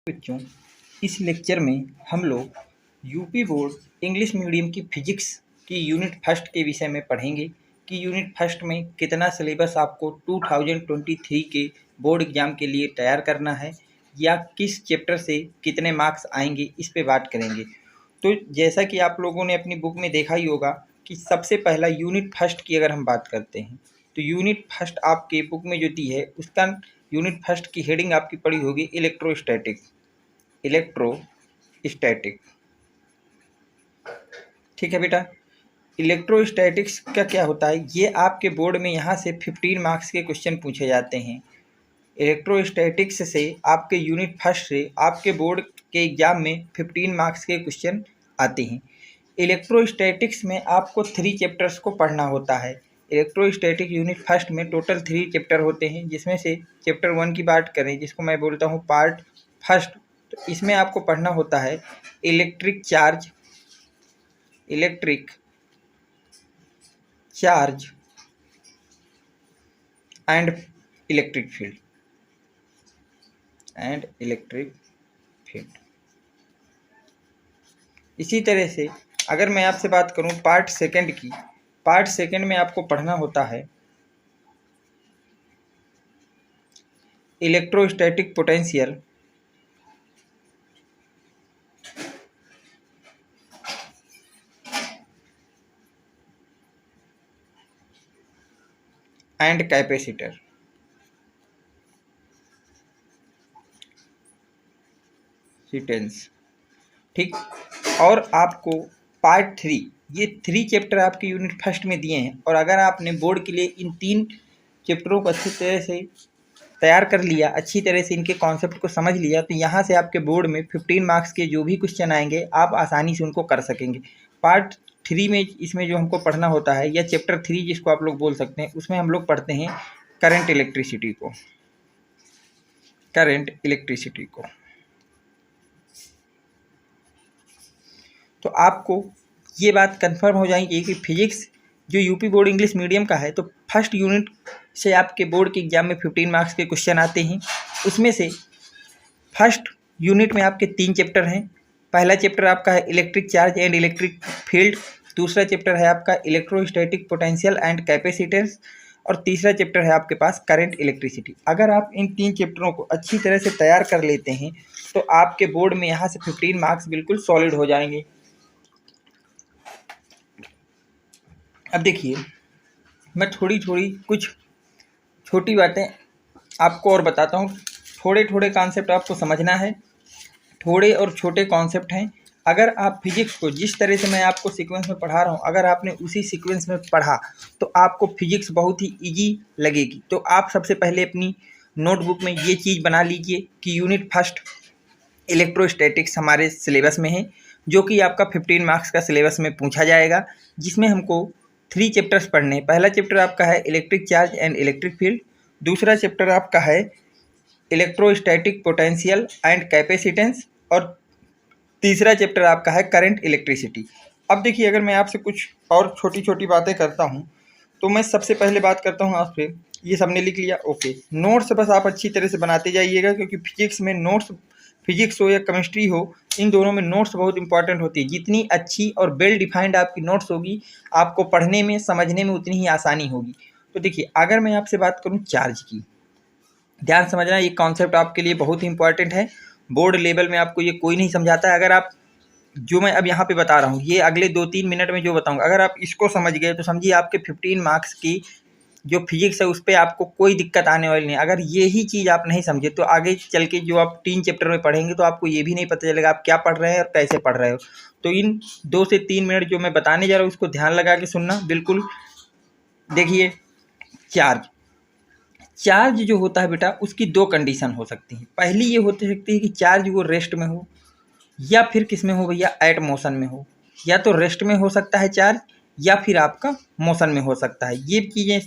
बच्चों, इस लेक्चर में हम लोग यूपी बोर्ड इंग्लिश मीडियम की फिजिक्स की यूनिट फर्स्ट के विषय में पढ़ेंगे कि यूनिट फर्स्ट में कितना सिलेबस आपको 2023 के बोर्ड एग्जाम के लिए तैयार करना है या किस चैप्टर से कितने मार्क्स आएंगे, इस पे बात करेंगे। तो जैसा कि आप लोगों ने अपनी बुक में देखा ही होगा कि सबसे पहला यूनिट फर्स्ट की अगर हम बात करते हैं तो यूनिट फर्स्ट आपके बुक में जो दी है उसका यूनिट फर्स्ट की हेडिंग आपकी पड़ी होगी इलेक्ट्रोस्टैटिक। इलेक्ट्रोस्टैटिक, ठीक है बेटा। इलेक्ट्रोस्टैटिक्स का क्या होता है, ये आपके बोर्ड में यहाँ से 15 मार्क्स के क्वेश्चन पूछे जाते हैं। इलेक्ट्रोस्टैटिक्स से आपके यूनिट फर्स्ट से आपके बोर्ड के एग्जाम में 15 मार्क्स के क्वेश्चन आते हैं। इलेक्ट्रोस्टैटिक्स में आपको 3 चैप्टर्स को पढ़ना होता है। इलेक्ट्रोस्टैटिक यूनिट फर्स्ट में टोटल 3 चैप्टर होते हैं, जिसमें से चैप्टर 1 की बात करें जिसको मैं बोलता हूँ पार्ट फर्स्ट, तो इसमें आपको पढ़ना होता है electric charge and electric field. इसी तरह से अगर मैं आपसे बात करूं पार्ट सेकंड की, पार्ट सेकंड में आपको पढ़ना होता है इलेक्ट्रोस्टैटिक पोटेंशियल एंड कैपेसिटर। ठीक, और आपको पार्ट 3, ये 3 चैप्टर आपके यूनिट फर्स्ट में दिए हैं और अगर आपने बोर्ड के लिए इन 3 चैप्टरों को अच्छी तरह से तैयार कर लिया, अच्छी तरह से इनके कॉन्सेप्ट को समझ लिया, तो यहाँ से आपके बोर्ड में 15 मार्क्स के जो भी क्वेश्चन आएंगे आप आसानी से उनको कर सकेंगे। पार्ट 3 में इसमें जो हमको पढ़ना होता है या चैप्टर 3 जिसको आप लोग बोल सकते हैं, उसमें हम लोग पढ़ते हैं करंट इलेक्ट्रिसिटी को। तो आपको ये बात कंफर्म हो जाएगी कि फिजिक्स जो यूपी बोर्ड इंग्लिश मीडियम का है, तो फर्स्ट यूनिट से आपके बोर्ड के एग्जाम में 15 मार्क्स के क्वेश्चन आते हैं। उसमें से फर्स्ट यूनिट में आपके 3 चैप्टर हैं। पहला चैप्टर आपका है electric charge and electric field, दूसरा चैप्टर है आपका इलेक्ट्रोस्टैटिक पोटेंशियल एंड कैपेसिटेंस, और तीसरा चैप्टर है आपके पास करंट इलेक्ट्रिसिटी। अगर आप इन 3 चैप्टरों को अच्छी तरह से तैयार कर लेते हैं तो आपके बोर्ड में यहाँ से 15 मार्क्स बिल्कुल सॉलिड हो जाएंगे। अब देखिए, मैं थोड़ी कुछ छोटी बातें आपको और बताता हूँ। थोड़े कॉन्सेप्ट आपको समझना है, थोड़े और छोटे कॉन्सेप्ट हैं। अगर आप फिजिक्स को जिस तरह से मैं आपको सीक्वेंस में पढ़ा रहा हूँ, अगर आपने उसी सीक्वेंस में पढ़ा तो आपको फिजिक्स बहुत ही ईजी लगेगी। तो आप सबसे पहले अपनी नोटबुक में ये चीज़ बना लीजिए कि यूनिट फर्स्ट इलेक्ट्रोस्टैटिक्स हमारे सिलेबस में है, जो कि आपका 15 मार्क्स का सिलेबस में पूछा जाएगा, जिसमें हमको 3 चैप्टर्स पढ़ने हैं। पहला चैप्टर आपका है electric charge and electric field, दूसरा चैप्टर आपका है इलेक्ट्रोस्टैटिक पोटेंशियल एंड कैपेसिटेंस, और तीसरा चैप्टर आपका है करंट इलेक्ट्रिसिटी। अब देखिए, अगर मैं आपसे कुछ और छोटी बातें करता हूँ तो मैं सबसे पहले बात करता हूँ आपसे, ये सबने लिख लिया, ओके। नोट्स बस आप अच्छी तरह से बनाते जाइएगा, क्योंकि फिजिक्स में नोट्स, फिजिक्स हो या केमिस्ट्री हो, इन दोनों में नोट्स बहुत इंपॉर्टेंट होती है। जितनी अच्छी और वेल डिफाइंड आपकी नोट्स होगी, आपको पढ़ने में समझने में उतनी ही आसानी होगी। तो देखिए, अगर मैं आपसे बात करूं चार्ज की, ध्यान समझना, ये कॉन्सेप्ट आपके लिए बहुत ही इंपॉर्टेंट है। बोर्ड लेवल में आपको ये कोई नहीं समझाता है। अगर आप जो मैं अब यहाँ पे बता रहा हूँ, ये अगले 2-3 मिनट में जो बताऊँगा, अगर आप इसको समझ गए तो समझिए आपके 15 मार्क्स की जो फिजिक्स है उस पर आपको कोई दिक्कत आने वाली नहीं। अगर यही चीज़ आप नहीं समझे तो आगे चल के जो आप 3 चैप्टर में पढ़ेंगे तो आपको ये भी नहीं पता चलेगा आप क्या पढ़ रहे हैं और कैसे पढ़ रहे हो। तो इन 2 से 3 मिनट जो मैं बताने जा रहा हूँ उसको ध्यान लगा के सुनना बिल्कुल। देखिए, चार्ज जो होता है बेटा, उसकी 2 कंडीशन हो सकती हैं। पहली ये हो सकती है कि चार्ज वो रेस्ट में हो, या फिर किस में हो भैया, एट मोशन में हो। या तो रेस्ट में हो सकता है चार्ज, या फिर आपका मोशन में हो सकता है। ये चीज़ें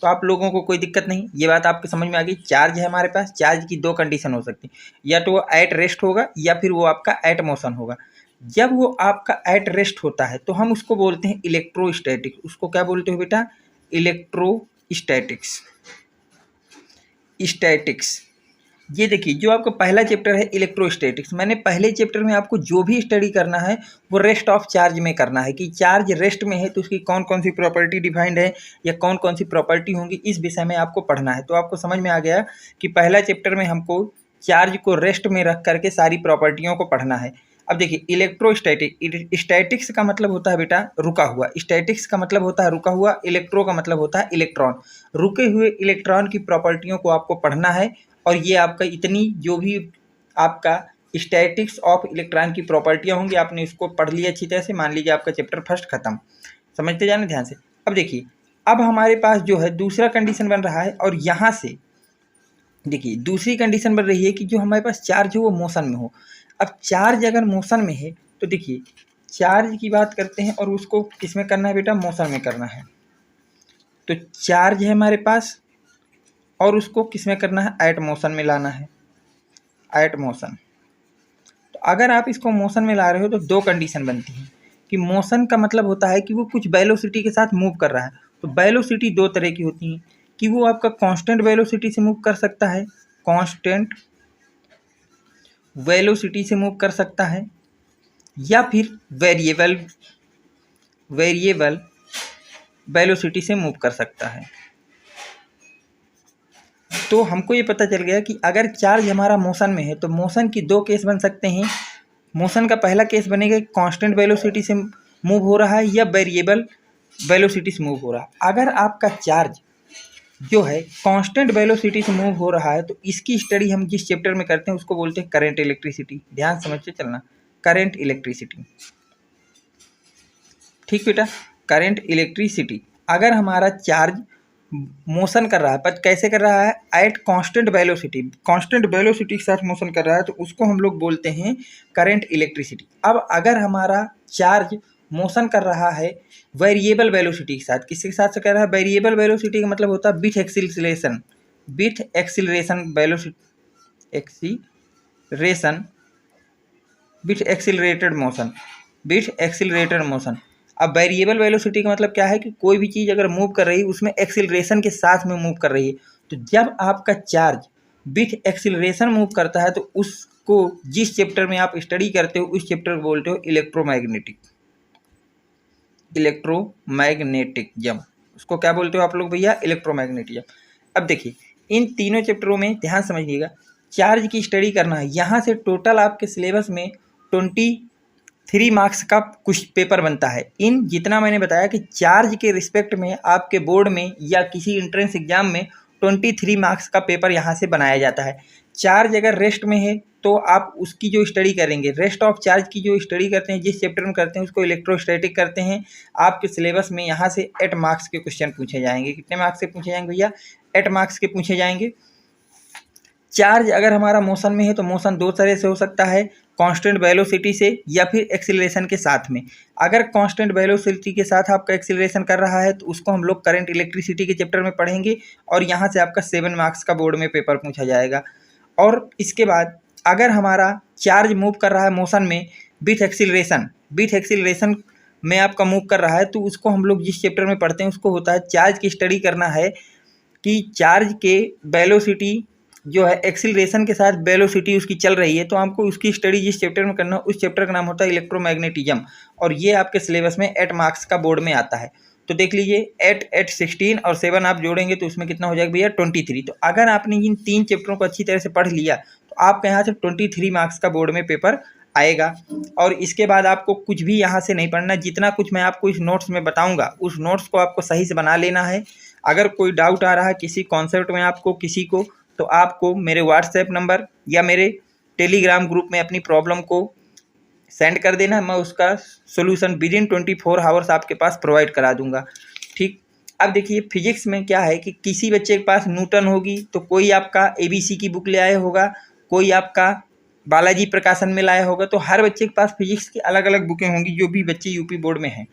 तो आप लोगों को कोई दिक्कत नहीं, ये बात आपके समझ में आ गई। चार्ज है हमारे पास, चार्ज की 2 कंडीशन हो सकती है, या तो वो एट रेस्ट होगा या फिर वो आपका एट मोशन होगा। जब वो आपका एट रेस्ट होता है तो हम उसको बोलते हैं इलेक्ट्रोस्टैटिक। उसको क्या बोलते हो बेटा, इलेक्ट्रोस्टैटिक्स। ये देखिए जो आपका पहला चैप्टर है इलेक्ट्रोस्टैटिक्स, मैंने पहले चैप्टर में आपको जो भी स्टडी करना है वो रेस्ट ऑफ चार्ज में करना है कि चार्ज रेस्ट में है तो उसकी कौन कौन सी प्रॉपर्टी डिफाइंड है या कौन कौन सी प्रॉपर्टी होंगी, इस विषय में आपको पढ़ना है। तो आपको समझ में आ गया कि पहला चैप्टर में हमको चार्ज को रेस्ट में रख करके सारी प्रॉपर्टियों को पढ़ना है। अब देखिए इलेक्ट्रोस्टैटिक, स्टैटिक्स का मतलब होता है बेटा रुका हुआ, स्टैटिक्स का मतलब होता है रुका हुआ, इलेक्ट्रो का मतलब होता है इलेक्ट्रॉन। रुके हुए इलेक्ट्रॉन की प्रॉपर्टियों को आपको पढ़ना है और ये आपका इतनी जो भी आपका स्टैटिक्स ऑफ इलेक्ट्रॉन की प्रॉपर्टियाँ होंगी आपने इसको पढ़ लिया अच्छी तरह से, मान लीजिए आपका चैप्टर फर्स्ट खत्म। समझते जाना ध्यान से। अब देखिए अब हमारे पास जो है दूसरा कंडीशन बन रहा है और यहाँ से देखिए दूसरी कंडीशन बन रही है कि जो हमारे पास चार्ज हो वो मोशन में हो। अब चार्ज अगर मोशन में है तो देखिए चार्ज की बात करते हैं और उसको किस में करना है बेटा, मोशन में करना है। तो चार्ज है हमारे पास और उसको किस में करना है, एट मोशन में लाना है, एट मोशन। तो अगर आप इसको मोशन में ला रहे हो तो दो कंडीशन बनती हैं कि मोशन का मतलब होता है कि वो कुछ वेलोसिटी के साथ मूव कर रहा है। तो वेलोसिटी दो तरह की होती हैं कि वो आपका कांस्टेंट वेलोसिटी से मूव कर सकता है, कांस्टेंट वेलोसिटी से मूव कर सकता है, या फिर वेरिएबल वेलोसिटी से मूव कर सकता है। तो हमको ये पता चल गया कि अगर चार्ज हमारा मोशन में है तो मोशन की दो केस बन सकते हैं। मोशन का पहला केस बनेगा कांस्टेंट वेलोसिटी से मूव हो रहा है या वेरिएबल वेलोसिटी से मूव हो रहा है। अगर आपका चार्ज जो है कांस्टेंट वेलोसिटी से मूव हो रहा है तो इसकी स्टडी हम जिस चैप्टर में करते हैं उसको बोलते हैं करंट इलेक्ट्रिसिटी। ध्यान समझ के चलना, करंट इलेक्ट्रिसिटी। ठीक बेटा, करंट इलेक्ट्रिसिटी। अगर हमारा चार्ज मोशन कर रहा है पर कैसे कर रहा है, at constant velocity, constant velocity के साथ मोशन कर रहा है तो उसको हम लोग बोलते हैं करंट इलेक्ट्रिसिटी। अब अगर हमारा चार्ज मोशन कर रहा है वेरिएबल वेलोसिटी के साथ, किसके साथ से कर रहा है, वेरिएबल वेलोसिटी का मतलब होता है with acceleration, with acceleration velocity, acceleration with accelerated motion, with accelerated motion. अब वेरिएबल वेलोसिटी का मतलब क्या है कि कोई भी चीज़ अगर मूव कर रही है उसमें एक्सीलरेशन के साथ में मूव कर रही है। तो जब आपका चार्ज विथ एक्सीलरेशन मूव करता है तो उसको जिस चैप्टर में आप स्टडी करते हो उस चैप्टर को बोलते हो इलेक्ट्रोमैग्नेटिक, इलेक्ट्रोमैग्नेटिज्म। उसको क्या बोलते हो आप लोग भैया, इलेक्ट्रोमैग्नेटिज्म। अब देखिए इन तीनों चैप्टरों में ध्यान समझिएगा, चार्ज की स्टडी करना है। यहाँ से टोटल आपके सिलेबस में 23 मार्क्स का कुछ पेपर बनता है। इन जितना मैंने बताया कि चार्ज के रिस्पेक्ट में आपके बोर्ड में या किसी एंट्रेंस एग्जाम में 23 मार्क्स का पेपर यहाँ से बनाया जाता है। चार्ज अगर रेस्ट में है तो आप उसकी जो स्टडी करेंगे, रेस्ट ऑफ चार्ज की जो स्टडी करते हैं जिस चैप्टर में करते हैं उसको इलेक्ट्रोस्टैटिक करते हैं। आपके सिलेबस में यहाँ से 8 मार्क्स के क्वेश्चन पूछे जाएंगे। कितने मार्क्स के पूछे जाएंगे भैया, 8 मार्क्स के पूछे जाएंगे। चार्ज अगर हमारा मोशन में है तो मोशन दो तरह से हो सकता है, कांस्टेंट वेलोसिटी से या फिर एक्सीलरेशन के साथ में। अगर कांस्टेंट वेलोसिटी के साथ आपका एक्सीलरेशन कर रहा है तो उसको हम लोग करंट इलेक्ट्रिसिटी के चैप्टर में पढ़ेंगे और यहाँ से आपका 7 मार्क्स का बोर्ड में पेपर पूछा जाएगा। और इसके बाद अगर हमारा चार्ज मूव कर रहा है मोशन में विथ एक्सीलरेशन में आपका मूव कर रहा है तो उसको हम लोग जिस चैप्टर में पढ़ते हैं उसको होता है चार्ज की स्टडी करना है कि चार्ज के वेलोसिटी जो है एक्सीलरेशन के साथ वेलोसिटी उसकी चल रही है, तो आपको उसकी स्टडी जिस चैप्टर में करना है उस चैप्टर का नाम होता है इलेक्ट्रोमैग्नेटिज्म। और ये आपके सिलेबस में 8 मार्क्स का बोर्ड में आता है। तो देख लीजिए 8 16 और 7 आप जोड़ेंगे तो उसमें कितना हो जाएगा भैया 23। तो अगर आपने इन 3 चैप्टरों को अच्छी तरह से पढ़ लिया तो आपके यहाँ से 23 मार्क्स का बोर्ड में पेपर आएगा। और इसके बाद आपको कुछ भी यहाँ से नहीं पढ़ना, जितना कुछ मैं आपको इस नोट्स में बताऊँगा उस नोट्स को आपको सही से बना लेना है। अगर कोई डाउट आ रहा है किसी कॉन्सेप्ट में आपको किसी को, तो आपको मेरे व्हाट्सएप नंबर या मेरे टेलीग्राम ग्रुप में अपनी प्रॉब्लम को सेंड कर देना, मैं उसका सोल्यूशन विदिन 24 आवर्स आपके पास प्रोवाइड करा दूंगा। ठीक। अब देखिए फिजिक्स में क्या है कि किसी बच्चे के पास न्यूटन होगी तो कोई आपका ABC की बुक ले आया होगा, कोई आपका बालाजी प्रकाशन में लाया होगा। तो हर बच्चे के पास फिजिक्स की अलग अलग बुकें होंगी जो भी बच्चे यूपी बोर्ड में हैं।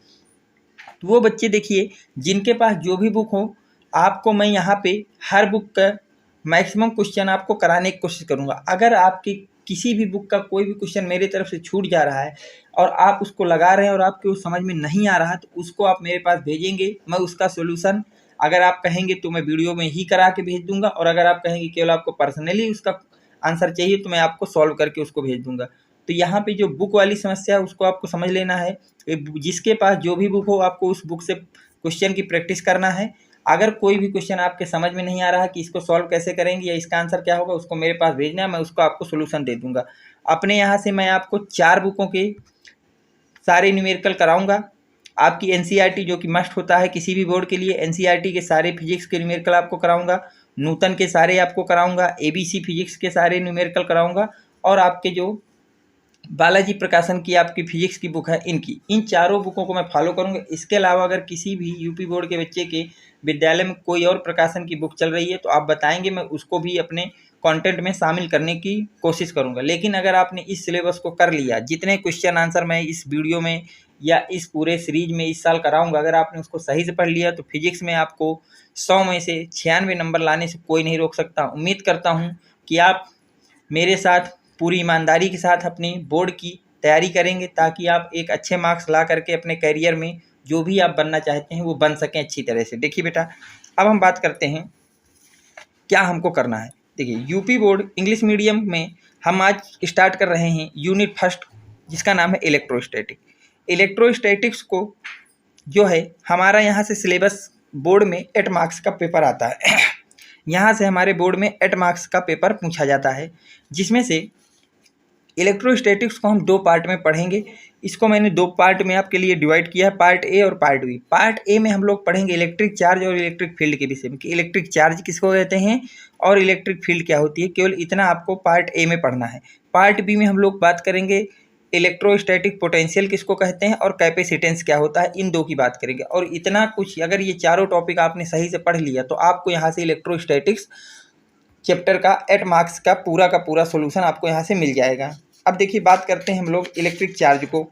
तो वो बच्चे देखिए जिनके पास जो भी बुक हो, आपको मैं यहाँ पे हर बुक का मैक्सिमम क्वेश्चन आपको कराने की कोशिश करूँगा। अगर आपकी किसी भी बुक का कोई भी क्वेश्चन मेरे तरफ से छूट जा रहा है और आप उसको लगा रहे हैं और आपको समझ में नहीं आ रहा तो उसको आप मेरे पास भेजेंगे, मैं उसका सोल्यूशन अगर आप कहेंगे तो मैं वीडियो में ही करा के भेज दूंगा। और अगर आप कहेंगे केवल आपको पर्सनली उसका आंसर चाहिए तो मैं आपको सॉल्व करके उसको भेज दूंगा। तो यहाँ पे जो बुक वाली समस्या है उसको आपको समझ लेना है। जिसके पास जो भी बुक हो आपको उस बुक से क्वेश्चन की प्रैक्टिस करना है। अगर कोई भी क्वेश्चन आपके समझ में नहीं आ रहा कि इसको सॉल्व कैसे करेंगे या इसका आंसर क्या होगा, उसको मेरे पास भेजना है, मैं उसको आपको सोल्यूशन दे दूंगा। अपने यहाँ से मैं आपको 4 बुकों के सारे न्यूमेरिकल कराऊंगा। आपकी एनसीईआरटी जो कि मस्ट होता है किसी भी बोर्ड के लिए, एनसीईआरटी के सारे फिजिक्स के न्यूमेरिकल आपको कराऊंगा, नूतन के सारे आपको कराऊंगा, एबीसी फिजिक्स के सारे न्यूमेरिकल कराऊंगा, और आपके जो बालाजी प्रकाशन की आपकी फिजिक्स की बुक है इनकी, इन चारों बुकों को मैं फॉलो करूंगा। इसके अलावा अगर किसी भी यूपी बोर्ड के बच्चे के विद्यालय में कोई और प्रकाशन की बुक चल रही है तो आप बताएंगे, मैं उसको भी अपने कंटेंट में शामिल करने की कोशिश करूंगा। लेकिन अगर आपने इस सिलेबस को कर लिया, जितने क्वेश्चन आंसर मैं इस वीडियो में या इस पूरे सीरीज में इस साल कराऊंगा, अगर आपने उसको सही से पढ़ लिया तो फिजिक्स में आपको 100 में से 96 नंबर लाने से कोई नहीं रोक सकता। उम्मीद करता हूँ कि आप मेरे साथ पूरी ईमानदारी के साथ अपनी बोर्ड की तैयारी करेंगे, ताकि आप एक अच्छे मार्क्स ला करके अपने करियर में जो भी आप बनना चाहते हैं वो बन सकें अच्छी तरह से। देखिए बेटा, अब हम बात करते हैं क्या हमको करना है। देखिए, यूपी बोर्ड इंग्लिश मीडियम में हम आज स्टार्ट कर रहे हैं यूनिट फर्स्ट, जिसका नाम है इलेक्ट्रोस्टैटिक। इलेक्ट्रोस्टैटिक्स को जो है हमारा यहाँ से सिलेबस बोर्ड में 8 मार्क्स का पेपर आता है। यहाँ से हमारे बोर्ड में 8 मार्क्स का पेपर पूछा जाता है, जिसमें से इलेक्ट्रोस्टैटिक्स को हम 2 पार्ट में पढ़ेंगे। इसको मैंने 2 पार्ट में आपके लिए डिवाइड किया है, पार्ट ए और पार्ट बी। पार्ट ए में हम लोग पढ़ेंगे इलेक्ट्रिक चार्ज और इलेक्ट्रिक फील्ड के विषय में, कि इलेक्ट्रिक चार्ज किसको कहते हैं और इलेक्ट्रिक फील्ड क्या होती है। केवल इतना आपको पार्ट ए में पढ़ना है। पार्ट बी में हम लोग बात करेंगे इलेक्ट्रोस्टैटिक पोटेंशियल किसको कहते हैं और कैपेसिटेंस क्या होता है, इन 2 की बात करेंगे। और इतना कुछ अगर ये चारों टॉपिक आपने सही से पढ़ लिया तो आपको यहाँ से इलेक्ट्रोस्टैटिक्स चैप्टर का 8 मार्क्स का पूरा सोल्यूशन आपको यहाँ से मिल जाएगा। अब देखिए, बात करते हैं हम लोग इलेक्ट्रिक चार्ज को।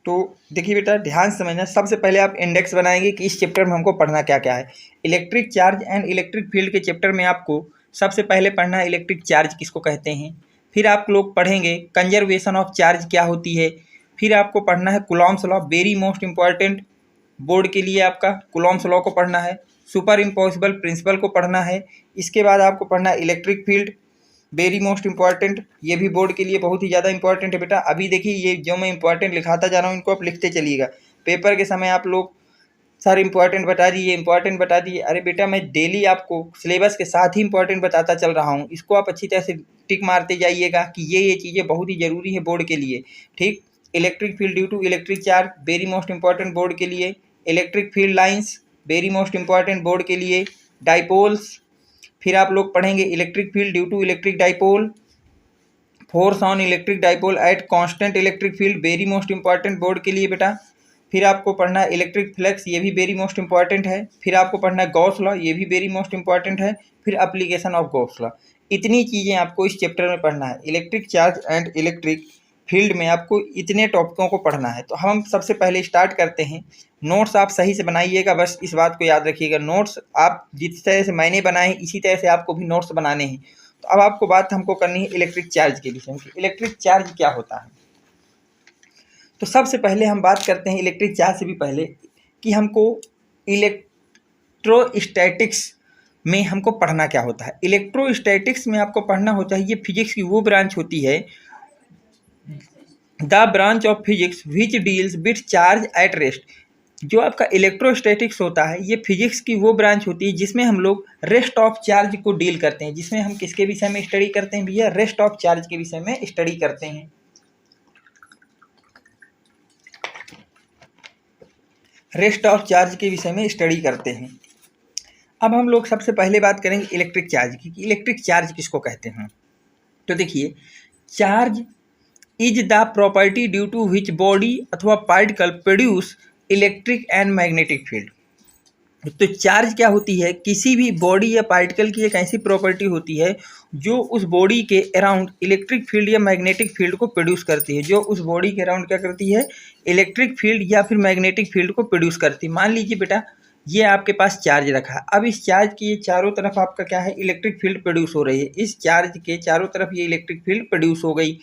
तो देखिए बेटा, ध्यान से समझना। सबसे पहले आप इंडेक्स बनाएंगे कि इस चैप्टर में हमको पढ़ना क्या क्या है। Electric charge and electric field के चैप्टर में आपको सबसे पहले पढ़ना है इलेक्ट्रिक चार्ज किसको कहते हैं। फिर आप लोग पढ़ेंगे कंजर्वेशन ऑफ चार्ज क्या होती है। फिर आपको पढ़ना है Coulomb's law, very most important board के लिए आपका कूलॉम्स लॉ को पढ़ना है। सुपर इम्पॉसिबल प्रिंसिपल को पढ़ना है। इसके बाद आपको पढ़ना है electric field, very most important, ये भी बोर्ड के लिए बहुत ही ज़्यादा इंपॉर्टेंट है बेटा। अभी देखिए, ये जो मैं इंपॉर्टेंट लिखाता जा रहा हूँ इनको आप लिखते चलिएगा। पेपर के समय आप लोग सर इंपॉर्टेंट बता दिए, इंपॉर्टेंट बता दिए। अरे बेटा, मैं डेली आपको सिलेबस के साथ ही इंपॉर्टेंट बताता चल रहा हूँ। इसको आप अच्छी तरह से टिक मारते जाइएगा कि ये चीज़ें बहुत ही ज़रूरी है बोर्ड के लिए। ठीक, electric field due to electric charge, very most important board के लिए। Electric field lines, very most important board के लिए। डाइपोल्स, फिर आप लोग पढ़ेंगे electric field due to electric dipole, force on electric dipole at constant electric field, very most important board के लिए बेटा। फिर आपको पढ़ना है इलेक्ट्रिक फ्लक्स, ये भी वेरी मोस्ट इंपॉर्टेंट है। फिर आपको पढ़ना है गॉस लॉ, ये भी वेरी मोस्ट इंपॉर्टेंट है। फिर एप्लीकेशन ऑफ गॉस लॉ। इतनी चीज़ें आपको इस चैप्टर में पढ़ना है। Electric charge and electric field में आपको इतने टॉपिकों को पढ़ना है। तो हम सबसे पहले स्टार्ट करते हैं। नोट्स आप सही से बनाइएगा, बस इस बात को याद रखिएगा। नोट्स आप जिस तरह से मैंने बनाए हैं इसी तरह से आपको भी नोट्स बनाने हैं। तो अब आपको बात हमको करनी है इलेक्ट्रिक चार्ज के विषय में। इलेक्ट्रिक चार्ज क्या होता है। तो सबसे पहले हम बात करते हैं इलेक्ट्रिक चार्ज से भी पहले कि हमको इलेक्ट्रोस्टैटिक्स में हमको पढ़ना क्या होता है। इलेक्ट्रोस्टैटिक्स में आपको पढ़ना होता है, ये फिजिक्स की वो ब्रांच होती है, the branch of physics which deals with charge at rest. जो आपका इलेक्ट्रोस्टैटिक्स होता है ये फिजिक्स की वो ब्रांच होती है जिसमें हम लोग रेस्ट ऑफ चार्ज को डील करते हैं। जिसमें हम किसके विषय में स्टडी करते हैं भैया, रेस्ट ऑफ चार्ज के विषय में स्टडी करते हैं। रेस्ट ऑफ चार्ज के विषय में स्टडी करते हैं। अब हम लोग सबसे पहले बात करेंगे इलेक्ट्रिक चार्ज की, कि इलेक्ट्रिक चार्ज किसको कहते हैं। तो देखिए, charge is the property due to which body अथवा particle produce electric and magnetic field. तो चार्ज क्या होती है, किसी भी बॉडी या पार्टिकल की एक ऐसी प्रॉपर्टी होती है जो उस बॉडी के अराउंड इलेक्ट्रिक फील्ड या मैग्नेटिक फील्ड को प्रोड्यूस करती है। जो उस बॉडी के अराउंड क्या करती है, इलेक्ट्रिक फील्ड या फिर मैग्नेटिक फील्ड को प्रोड्यूस करती है। मान लीजिए बेटा, ये आपके पास चार्ज रखा है। अब इस चार्ज की ये चारों तरफ आपका क्या है, इलेक्ट्रिक फील्ड प्रोड्यूस हो रही है। इस चार्ज के चारों तरफ ये इलेक्ट्रिक फील्ड प्रोड्यूस हो गई।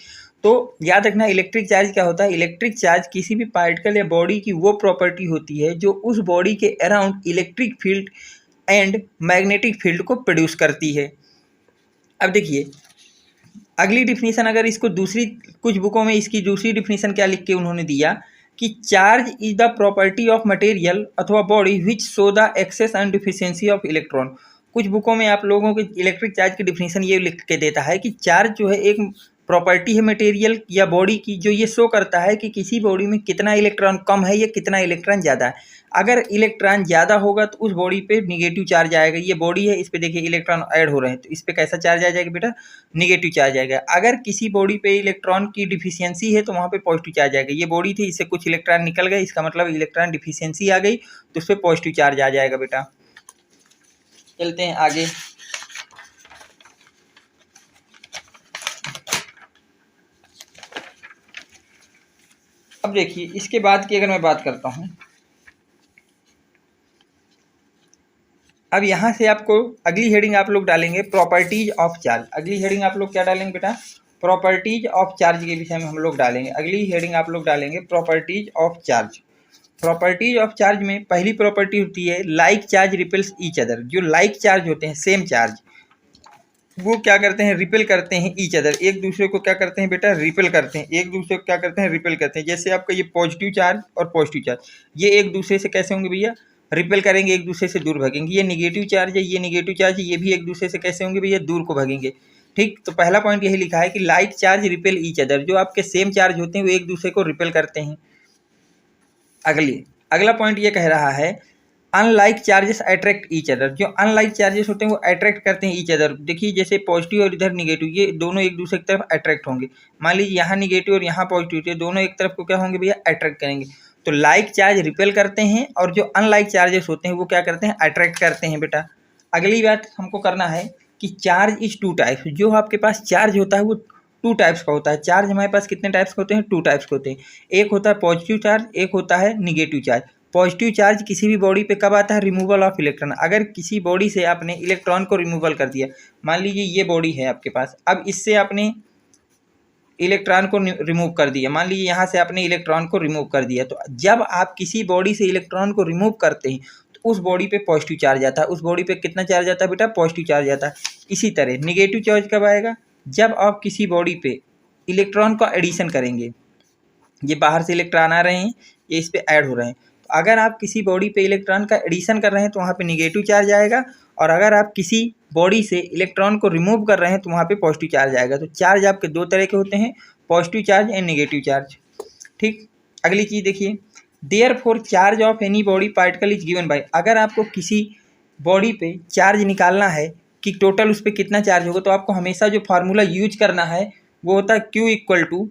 तो याद रखना इलेक्ट्रिक चार्ज क्या होता है। इलेक्ट्रिक चार्ज किसी भी पार्टिकल या बॉडी की वो प्रॉपर्टी होती है जो उस बॉडी के around electric field and magnetic field को प्रोड्यूस करती है। अब देखिए अगली डिफिनीशन, अगर इसको दूसरी कुछ बुकों में इसकी दूसरी डिफिनीशन क्या लिख के उन्होंने दिया कि charge is the property of material अथवा body which show the excess and deficiency of electron. कुछ बुकों में आप लोगों के इलेक्ट्रिक चार्ज की डिफिनीशन ये लिख के देता है कि चार्ज जो है एक प्रॉपर्टी है मटेरियल या बॉडी की जो ये शो करता है कि किसी बॉडी में कितना इलेक्ट्रॉन कम है या कितना इलेक्ट्रॉन ज़्यादा है। अगर इलेक्ट्रॉन ज़्यादा होगा तो उस बॉडी पे निगेटिव चार्ज आएगा। ये बॉडी है, इस पे देखिए इलेक्ट्रॉन ऐड हो रहे हैं तो इस पे कैसा चार्ज आ जाएगा बेटा, निगेटिव चार्ज आएगा। अगर किसी बॉडी पे इलेक्ट्रॉन की डिफिशियंसी है तो वहाँ पे पॉजिटिव चार्ज आएगा। ये बॉडी थी, इससे कुछ इलेक्ट्रॉन निकल गए, इसका मतलब इलेक्ट्रॉन डिफिशियंसी आ गई तो उस पर पॉजिटिव चार्ज आ जाएगा बेटा। चलते हैं आगे। अब देखिए इसके बाद की अगर मैं बात करता हूँ, अब यहाँ से आपको अगली हेडिंग आप लोग डालेंगे प्रॉपर्टीज ऑफ चार्ज। अगली हेडिंग आप लोग क्या डालेंगे बेटा, प्रॉपर्टीज ऑफ चार्ज के विषय में हम लोग डालेंगे। अगली हेडिंग आप लोग डालेंगे properties of charge. Properties of charge में पहली प्रॉपर्टी होती है like charge repels each other. जो लाइक चार्ज होते हैं, सेम चार्ज, वो क्या करते हैं, रिपेल करते हैं ईच अदर, एक दूसरे को क्या करते हैं बेटा, रिपेल करते हैं, एक दूसरे को क्या करते हैं, रिपेल करते हैं। जैसे आपका ये पॉजिटिव चार्ज और पॉजिटिव चार्ज, ये एक दूसरे से कैसे होंगे भैया, रिपेल करेंगे, एक दूसरे से दूर भागेंगे। ये निगेटिव चार्ज है, ये निगेटिव चार्ज है, ये भी एक दूसरे से कैसे होंगे भैया, दूर को भागेंगे। ठीक, तो पहला पॉइंट यही लिखा है कि like charge repel each other. जो आपके सेम चार्ज होते हैं वो एक दूसरे को रिपेल करते हैं। अगला पॉइंट ये कह रहा है unlike charges attract each other. जो अनलाइक चार्जेस होते हैं वो अट्रैक्ट करते हैं ईच अदर। देखिए जैसे पॉजिटिव और इधर निगेटिव, ये दोनों एक दूसरे की तरफ अट्रैक्ट होंगे। मान लीजिए यहाँ निगेटिव और यहाँ पॉजिटिव, ये दोनों एक तरफ को क्या होंगे भैया, अट्रैक्ट करेंगे। तो लाइक चार्ज रिपेल करते हैं और जो अनलाइक चार्जेस होते हैं वो क्या करते हैं, अट्रैक्ट करते हैं बेटा। अगली बात हमको करना है कि चार्ज इज टू टाइप्स। जो आपके पास चार्ज होता है वो टू टाइप्स का होता है। चार्ज हमारे पास कितने टाइप्स के होते हैं, टू टाइप्स के होते हैं। एक होता है पॉजिटिव चार्ज, एक होता है निगेटिव चार्ज। पॉजिटिव चार्ज किसी भी बॉडी पे कब आता है, रिमूवल ऑफ इलेक्ट्रॉन। अगर किसी बॉडी से आपने इलेक्ट्रॉन को रिमूवल कर दिया, मान लीजिए ये बॉडी है आपके पास, अब इससे आपने इलेक्ट्रॉन को रिमूव कर दिया, मान लीजिए यहाँ से आपने इलेक्ट्रॉन को रिमूव कर दिया, तो जब आप किसी बॉडी से इलेक्ट्रॉन को रिमूव करते हैं तो उस बॉडी पे पॉजिटिव चार्ज आता है। उस बॉडी पे कितना चार्ज आता है बेटा, पॉजिटिव चार्ज आता है। इसी तरह निगेटिव चार्ज कब आएगा, जब आप किसी बॉडी पे इलेक्ट्रॉन का एडिशन करेंगे। ये बाहर से इलेक्ट्रॉन आ रहे हैं, ये इस पे ऐड हो रहे हैं। तो अगर आप किसी बॉडी पे इलेक्ट्रॉन का एडिशन कर रहे हैं तो वहाँ पे निगेटिव चार्ज आएगा, और अगर आप किसी बॉडी से इलेक्ट्रॉन को रिमूव कर रहे हैं तो वहाँ पे पॉजिटिव चार्ज आएगा। तो चार्ज आपके दो तरह के होते हैं, positive charge and negative charge. ठीक, अगली चीज़ देखिए, therefore charge of any body particle is given by. अगर आपको किसी बॉडी पे चार्ज निकालना है कि टोटल उस पर कितना चार्ज होगा, तो आपको हमेशा जो फार्मूला यूज करना है वो होता है Q equal two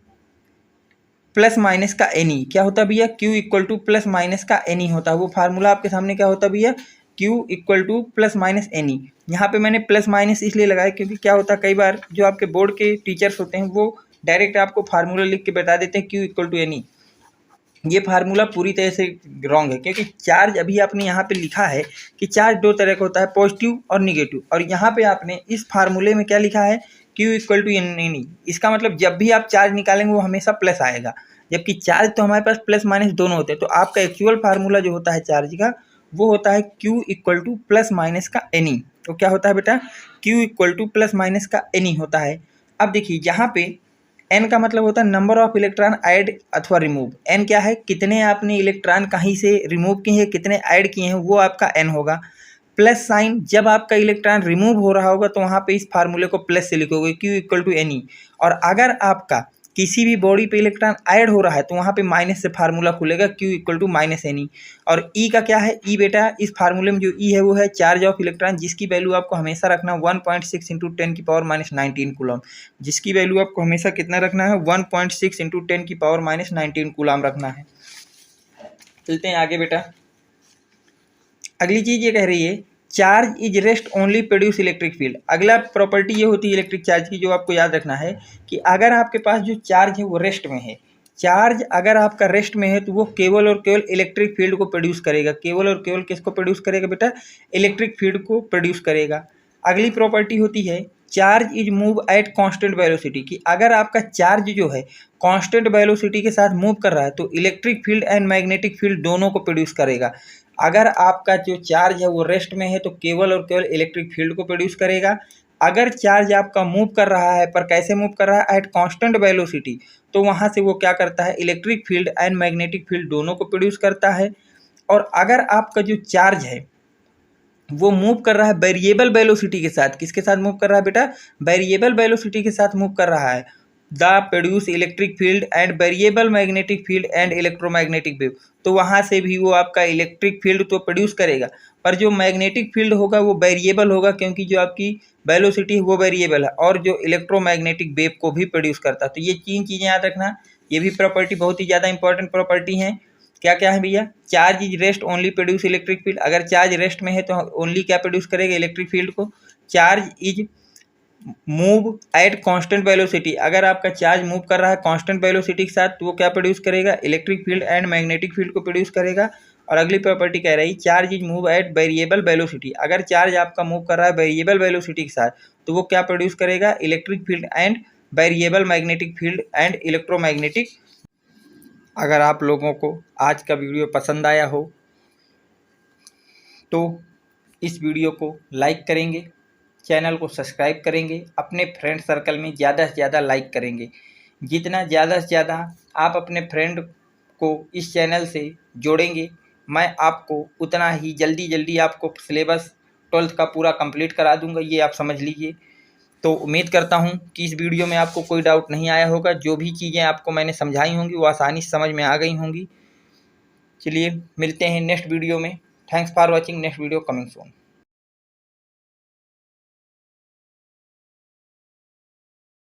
plus minus का एनी। क्या होता है भैया, Q equal two plus minus का एनी होता है। वो फार्मूला आपके सामने क्या होता है भैया, Q equal two plus minus any. यहाँ पे मैंने प्लस माइनस इसलिए लगाया क्योंकि क्या होता है, कई बार जो आपके बोर्ड के टीचर्स होते हैं वो डायरेक्ट आपको फार्मूला लिख के बता देते हैं Q इक्वल टू एनी। ये फार्मूला पूरी तरह से रॉन्ग है, क्योंकि चार्ज अभी आपने यहाँ पे लिखा है कि चार्ज दो तरह का होता है, पॉजिटिव और निगेटिव, और यहाँ पे आपने इस फार्मूले में क्या लिखा है, Q इक्वल टू एनी। इसका मतलब जब भी आप चार्ज निकालेंगे वो हमेशा प्लस आएगा, जबकि चार्ज तो हमारे पास प्लस माइनस दोनों होते हैं। तो आपका एक्चुअल फार्मूला जो होता है चार्ज का वो होता है Q equal two plus minus का एनी। तो क्या होता है बेटा, Q equal two plus minus का एनी होता है। अब देखिए यहाँ पे एन का मतलब होता है नंबर ऑफ इलेक्ट्रॉन ऐड अथवा रिमूव। एन क्या है, कितने आपने इलेक्ट्रॉन कहीं से रिमूव किए हैं, कितने ऐड किए हैं, वो आपका एन होगा। प्लस साइन, जब आपका इलेक्ट्रॉन रिमूव हो रहा होगा तो वहाँ पे इस फार्मूले को प्लस से लिखोगे, Q इक्वल टू एनी। और अगर आपका किसी भी बॉडी पे इलेक्ट्रॉन ऐड हो रहा है तो वहाँ पे माइनस से फार्मूला खुलेगा, Q equal to minus N E. और E का क्या है, E बेटा इस फार्मूले में जो E है वो है चार्ज ऑफ इलेक्ट्रॉन, जिसकी वैल्यू आपको हमेशा रखना 1.6 इंटू 10 की पावर माइनस 19 कूलम। जिसकी वैल्यू आपको हमेशा कितना रखना है, 1.6 इंटू 10 की पावर माइनस 19 कूलम रखना है। चलते हैं आगे बेटा। अगली चीज़ ये कह रही है charge is rest only produce electric field. अगला प्रॉपर्टी ये होती है इलेक्ट्रिक चार्ज की, जो आपको याद रखना है कि अगर आपके पास जो चार्ज है वो रेस्ट में है, चार्ज अगर आपका रेस्ट में है तो वो केवल और केवल इलेक्ट्रिक फील्ड को प्रोड्यूस करेगा। केवल और केवल किसको प्रोड्यूस करेगा बेटा, इलेक्ट्रिक फील्ड को प्रोड्यूस करेगा। अगली प्रॉपर्टी होती है charge is move at constant velocity, कि अगर आपका चार्ज जो है कांस्टेंट वेलोसिटी के साथ मूव कर रहा है तो electric field and magnetic field दोनों को प्रोड्यूस करेगा। अगर आपका जो चार्ज है वो रेस्ट में है तो केवल और केवल इलेक्ट्रिक फील्ड को प्रोड्यूस करेगा। अगर चार्ज आपका मूव कर रहा है, पर कैसे मूव कर रहा है, एट कांस्टेंट वेलोसिटी, तो वहाँ से वो क्या करता है, electric field and magnetic field दोनों को प्रोड्यूस करता है। और अगर आपका जो चार्ज है वो मूव कर रहा है वेरिएबल वेलोसिटी के साथ, किसके साथ मूव कर रहा है बेटा, वेरिएबल वेलोसिटी के साथ मूव कर रहा है, the produce electric field and variable magnetic field and electromagnetic wave, तो वहाँ से भी वो आपका इलेक्ट्रिक फील्ड तो प्रोड्यूस करेगा, पर जो मैग्नेटिक फील्ड होगा वो वेरिएबल होगा, क्योंकि जो आपकी वेलोसिटी है वो वेरिएबल है, और जो इलेक्ट्रोमैग्नेटिक वेव को भी प्रोड्यूस करता है। तो ये 3 चीज़ें याद रखना, ये भी प्रॉपर्टी बहुत ही ज़्यादा इंपॉर्टेंट प्रॉपर्टी हैं। क्या क्या है भैया, charge is rest only produce electric field, अगर चार्ज रेस्ट में है तो ओनली क्या प्रोड्यूस करेगा, इलेक्ट्रिक फील्ड को। Charge is move at constant velocity, अगर आपका चार्ज मूव कर रहा है कांस्टेंट वेलोसिटी के साथ तो वो क्या प्रोड्यूस करेगा, electric field and magnetic field को प्रोड्यूस करेगा। और अगली प्रॉपर्टी कह रही, charge is move at variable velocity, अगर चार्ज आपका मूव कर रहा है वेरिएबल वेलोसिटी के साथ तो वो क्या प्रोड्यूस करेगा, electric field and variable magnetic field and electromagnetic. अगर आप लोगों को आज का वीडियो पसंद आया हो तो इस वीडियो को लाइक करेंगे, चैनल को सब्सक्राइब करेंगे, अपने फ्रेंड सर्कल में ज़्यादा से ज़्यादा लाइक करेंगे। जितना ज़्यादा से ज़्यादा आप अपने फ्रेंड को इस चैनल से जोड़ेंगे, मैं आपको उतना ही जल्दी आपको सिलेबस 12th का पूरा कंप्लीट करा दूंगा, ये आप समझ लीजिए। तो उम्मीद करता हूँ कि इस वीडियो में आपको कोई डाउट नहीं आया होगा, जो भी चीज़ें आपको मैंने समझाई होंगी वो आसानी से समझ में आ गई होंगी। चलिए मिलते हैं नेक्स्ट वीडियो में। Thanks for watching, next video coming soon.